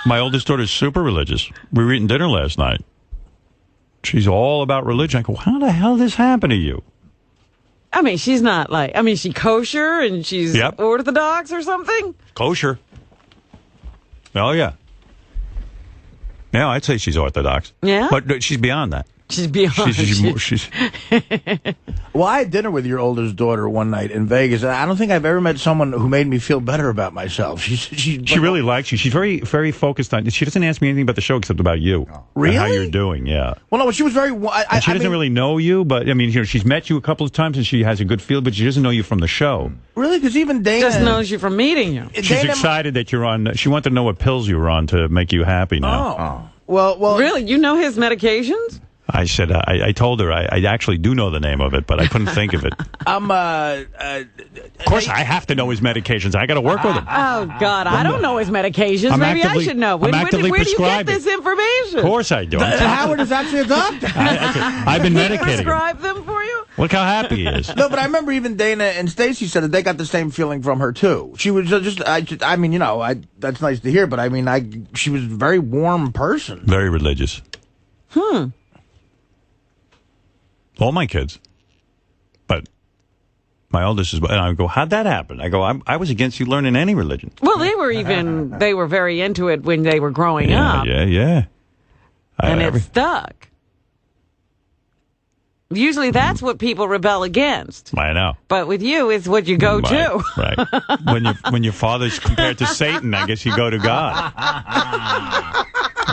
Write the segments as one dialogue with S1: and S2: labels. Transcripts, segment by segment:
S1: My oldest daughter's super religious. We were eating dinner last night. She's all about religion. I go, how the hell did this happen to you?
S2: I mean, she's not like, she kosher and she's Orthodox or something?
S1: Kosher. Oh, yeah. Yeah, I'd say she's Orthodox.
S2: Yeah?
S1: But she's beyond that.
S2: She's beyond.
S1: She's
S3: Well, I had dinner with your oldest daughter one night in Vegas, and I don't think I've ever met someone who made me feel better about myself. She
S1: really likes you. She's very, very focused on. She doesn't ask me anything about the show except about you.
S3: Really?
S1: And how you're doing? Yeah.
S3: Well, no, she was very.
S1: She doesn't really know you, but I mean, she's met you a couple of times and she has a good feel, but she doesn't know you from the show.
S3: Really? Because even Dana
S2: just knows you from meeting you.
S1: She's excited that you're on. She wanted to know what pills you were on to make you happy now.
S3: Oh. Well.
S2: Really? You know his medications?
S1: I said, I told her I actually do know the name of it, but I couldn't think of it.
S3: Of
S1: course, I have to know his medications. I got to work with him.
S2: Oh, God, I don't know his medications. Maybe I should know. Where do you get this information?
S1: Of course I do.
S3: Howard is actually a doctor.
S1: I've been medicating him.
S2: Prescribe them for you?
S1: Look how happy he is.
S3: No, but I remember even Dana and Stacy said that they got the same feeling from her, too. She was I mean, that's nice to hear, but I mean, she was a very warm person.
S1: Very religious. All my kids. But my oldest is, and I go, how'd that happen? I go, I was against you learning any religion.
S2: Well, they were very into it when they were growing up.
S1: Yeah.
S2: And it stuck. Usually that's what people rebel against.
S1: I know.
S2: But with you, it's what you go to.
S1: Right. When your father's compared to Satan, I guess you go to God.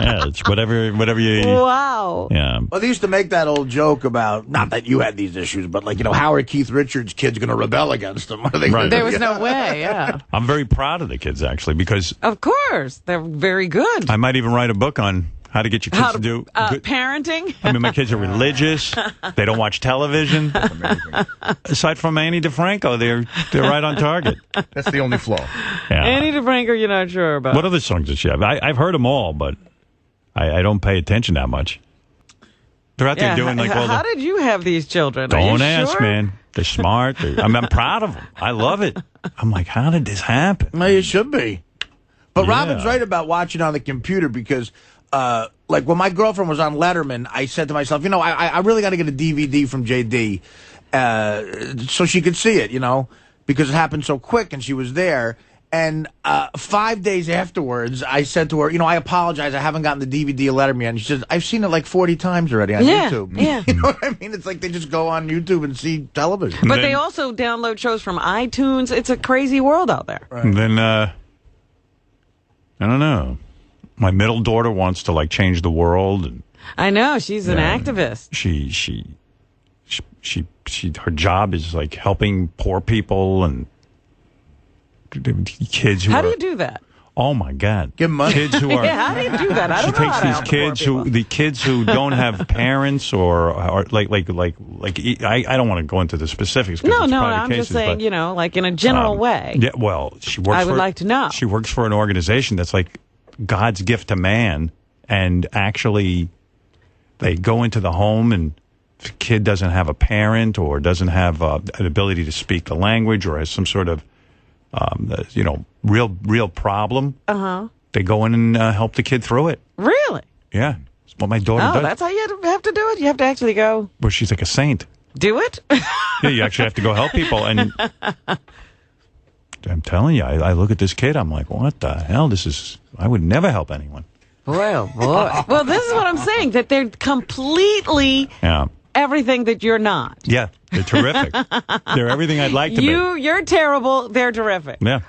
S1: Yeah, it's whatever you...
S2: Wow.
S1: Yeah.
S3: Well, they used to make that old joke about, not that you had these issues, but like, Howard Keith Richards' kid's going to rebel against them.
S1: Right.
S2: There was no way, yeah.
S1: I'm very proud of the kids, actually, because...
S2: Of course. They're very good.
S1: I might even write a book on how to get your kids to do...
S2: parenting?
S1: I mean, my kids are religious. They don't watch television. Aside from Annie DeFranco, they're right on target.
S4: That's the only flaw.
S1: Yeah.
S2: Annie DeFranco, you're not sure about.
S1: What other songs does she have? I've heard them all, but I don't pay attention that much. They're out there doing like all
S2: How did you have these children?
S1: Don't ask, man. They're smart. I'm proud of them. I love it. I'm like, how did this happen?
S3: Well, you should be. But Robin's right about watching on the computer because... like when my girlfriend was on Letterman, I said to myself, I really got to get a DVD from JD so she could see it, because it happened so quick and she was there. And 5 days afterwards, I said to her, I apologize. I haven't gotten the DVD of Letterman yet. And she says, I've seen it like 40 times already on YouTube.
S2: Yeah.
S3: You know what I mean? It's like they just go on YouTube and see television.
S2: But they also download shows from iTunes. It's a crazy world out there.
S1: Right. And then, I don't know. My middle daughter wants to like change the world, and
S2: I know she's an activist.
S1: Her job is like helping poor people and kids who.
S2: How do you do that?
S1: Oh my God!
S3: Give them money.
S1: Kids who are.
S2: How do you do that? I don't know.
S1: She takes the kids who don't have parents or like I don't want to go into the specifics.
S2: No,
S1: I'm
S2: just saying, like in a general way.
S1: Yeah, well, she works.
S2: I would like to know.
S1: She works for an organization that's like God's gift to man, and actually they go into the home and if the kid doesn't have a parent or doesn't have an ability to speak the language or has some sort of real problem, they go in and help the kid through it.
S2: Really?
S1: Yeah, that's what my daughter does.
S2: Oh, that's how you have to do it? You have to actually go...
S1: Well, she's like a saint.
S2: Do it?
S1: Yeah, you actually have to go help people, and I'm telling you, I look at this kid, I'm like, what the hell? I would never help anyone.
S2: Well, boy. Well, this is what I'm saying, that they're completely everything that you're not.
S1: Yeah, they're terrific. They're everything I'd like to be.
S2: You're terrible, they're terrific.
S1: Yeah.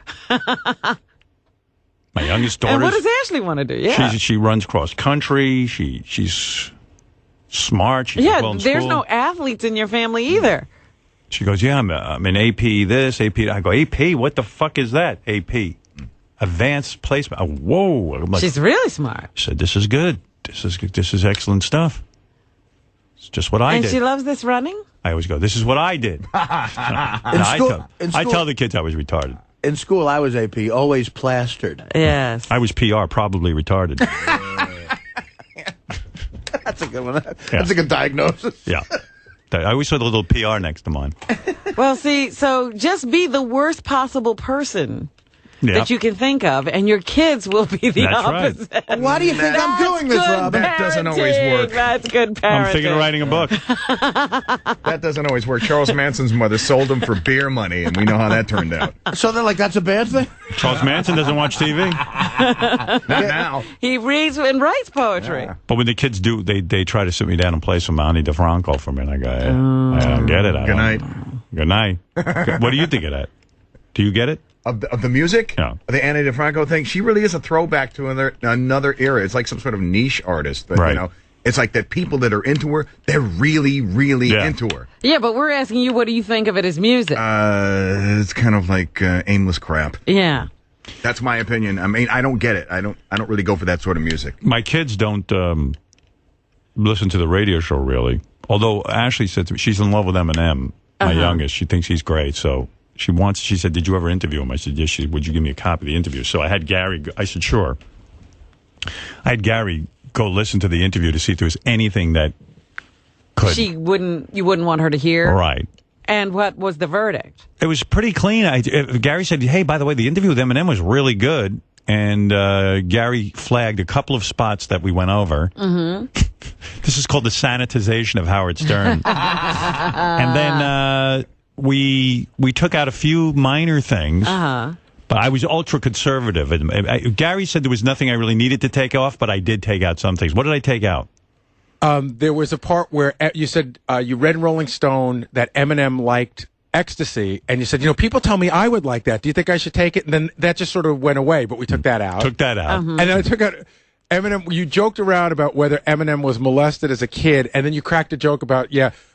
S1: My youngest daughter.
S2: And what does Ashley want to do? Yeah.
S1: She runs cross country. She's smart. She's well in
S2: there's
S1: school.
S2: no athletes in your family either.
S1: She goes, yeah, I'm in AP this, AP. I go, AP? What the fuck is that? AP. Advanced placement. Oh, whoa. I'm like,
S2: she's really smart.
S1: She said, this is good. This is excellent stuff. It's just what I did.
S2: And she loves this running?
S1: I always go, this is what I did. I tell the kids I was retarded.
S3: In school, I was AP, always plastered.
S2: Yes.
S1: I was PR, probably retarded.
S3: That's a good one. That's a good diagnosis.
S1: Yeah. I always saw the little PR next to mine.
S2: Well, see, so just be the worst possible person. that you can think of, and your kids will be the
S1: That's
S2: opposite.
S1: right.
S3: Why do you think I'm doing this, Robin?
S4: That doesn't always work.
S2: That's good parenting.
S1: I'm thinking of writing a book.
S4: That doesn't always work. Charles Manson's mother sold him for beer money, and we know how that turned out.
S3: So they're like, that's a bad thing?
S1: Charles Manson doesn't watch TV.
S4: Not now.
S2: He reads and writes poetry.
S1: But when the kids do, they try to sit me down and play some Ani DeFranco for me, and I go, I don't get it.
S4: Good night.
S1: Good night. What do you think of that? Do you get it?
S4: Of the music?
S1: Yeah.
S4: The Ani DeFranco thing? She really is a throwback to another era. It's like some sort of niche artist. But,
S1: Right.
S4: you know, it's like that people that are into her, they're really, really into her.
S2: Yeah, but we're asking you, what do you think of it as music?
S4: It's kind of like aimless crap.
S2: Yeah.
S4: That's my opinion. I mean, I don't get it. I don't really go for that sort of music.
S1: My kids don't listen to the radio show, really. Although Ashley said to me, she's in love with Eminem, my youngest. She thinks he's great, so... She said, did you ever interview him? I said, yes. She said, would you give me a copy of the interview? So I had Gary, I said, sure. I had Gary go listen to the interview to see if there was anything that could.
S2: You wouldn't want her to hear?
S1: Right.
S2: And what was the verdict?
S1: It was pretty clean. Gary said, hey, by the way, the interview with Eminem was really good. And Gary flagged a couple of spots that we went over. Mm-hmm. This is called the sanitization of Howard Stern. And then... We took out a few minor things, but I was ultra conservative. And Gary said there was nothing I really needed to take off, but I did take out some things. What did I take out?
S5: There was a part where you said you read in Rolling Stone that Eminem liked ecstasy, and you said, people tell me I would like that. Do you think I should take it? And then that just sort of went away, but we took that out.
S1: Took that out.
S5: And then I took out... Eminem, you joked around about whether Eminem was molested as a kid, and then you cracked a joke about,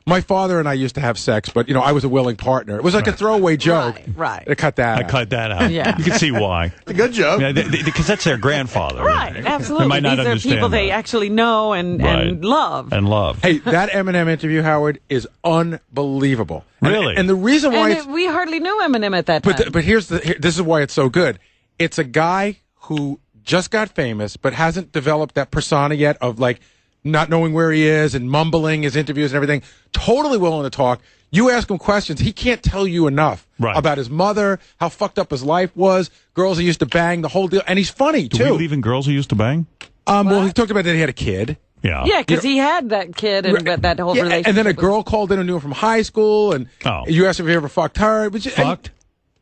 S5: my father and I used to have sex, but, I was a willing partner. It was like a throwaway joke.
S2: Right.
S5: I cut that
S1: I
S5: out.
S1: cut that out.
S2: Yeah.
S1: You can see why.
S3: It's a good joke.
S1: Yeah, because that's their grandfather.
S2: Right, absolutely.
S1: They might not
S2: These are
S1: understand
S2: people they
S1: that.
S2: actually know and love.
S1: And love.
S5: Hey, that Eminem interview, Howard, is unbelievable.
S1: Really?
S5: And the reason why
S2: And we hardly knew Eminem at that time.
S5: But this is why it's so good. It's a guy who just got famous, but hasn't developed that persona yet of like not knowing where he is and mumbling his interviews and everything. Totally willing to talk. You ask him questions, he can't tell you enough about his mother, how fucked up his life was, girls he used to bang, the whole deal. And he's funny, too.
S1: Do we believe in girls who used to bang?
S5: Well, he talked about that he had a kid.
S1: Yeah.
S2: Yeah, because he had that kid and that whole relationship.
S5: And then a girl called in and knew him from high school, and you asked if he ever fucked her.
S1: Fucked?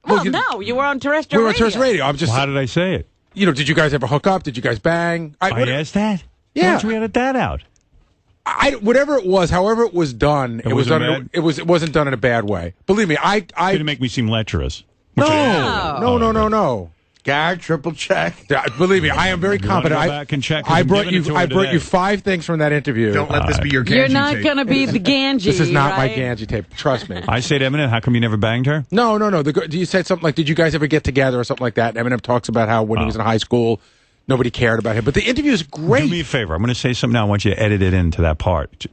S2: Well, no, you were on terrestrial radio.
S5: We were on terrestrial radio. I'm just.
S1: Well, how did I say it?
S5: Did you guys ever hook up? Did you guys bang?
S1: I asked that?
S5: Yeah.
S1: Why don't you edit that out?
S5: Whatever it was, however it was done, it
S1: wasn't
S5: done.
S1: bad?
S5: It wasn't done in a bad way. Believe me, I
S1: Didn't make me seem lecherous.
S5: No.
S3: Gary, triple check.
S5: Believe me, I am very competent.
S1: Go back and check.
S5: I brought you 5 things from that interview.
S4: Don't let this be your Ganji
S2: You're not
S4: tape.
S2: going to be the Ganji.
S5: This is not my
S2: right?
S5: Ganji tape. Trust me.
S1: I say to Eminem, how come you never banged her?
S5: No. You said something like, "Did you guys ever get together?" or something like that. And Eminem talks about how when he was in high school, nobody cared about him. But the interview is great.
S1: Do me a favor. I'm going to say something now. I want you to edit it into that part.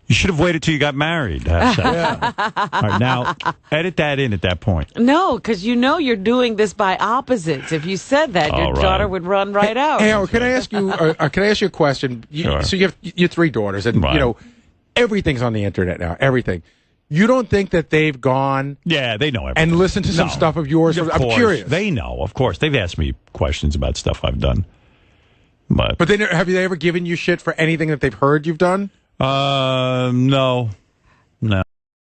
S1: You should have waited till you got married to have sex. All right, now, edit that in at that point.
S2: No, because you're doing this by opposites. If you said that, your daughter would run right out.
S5: Hey, Howard, can I ask you? Can I ask you a question?
S1: Sure.
S5: So you have your 3 daughters, and everything's on the internet now. Everything. You don't think that they've gone?
S1: Yeah, they know everything.
S5: And listened to some stuff of yours.
S1: Of
S5: I'm
S1: course.
S5: curious.
S1: They know, of course. They've asked me questions about stuff I've done. But
S5: have they ever given you shit for anything that they've heard you've done?
S1: No.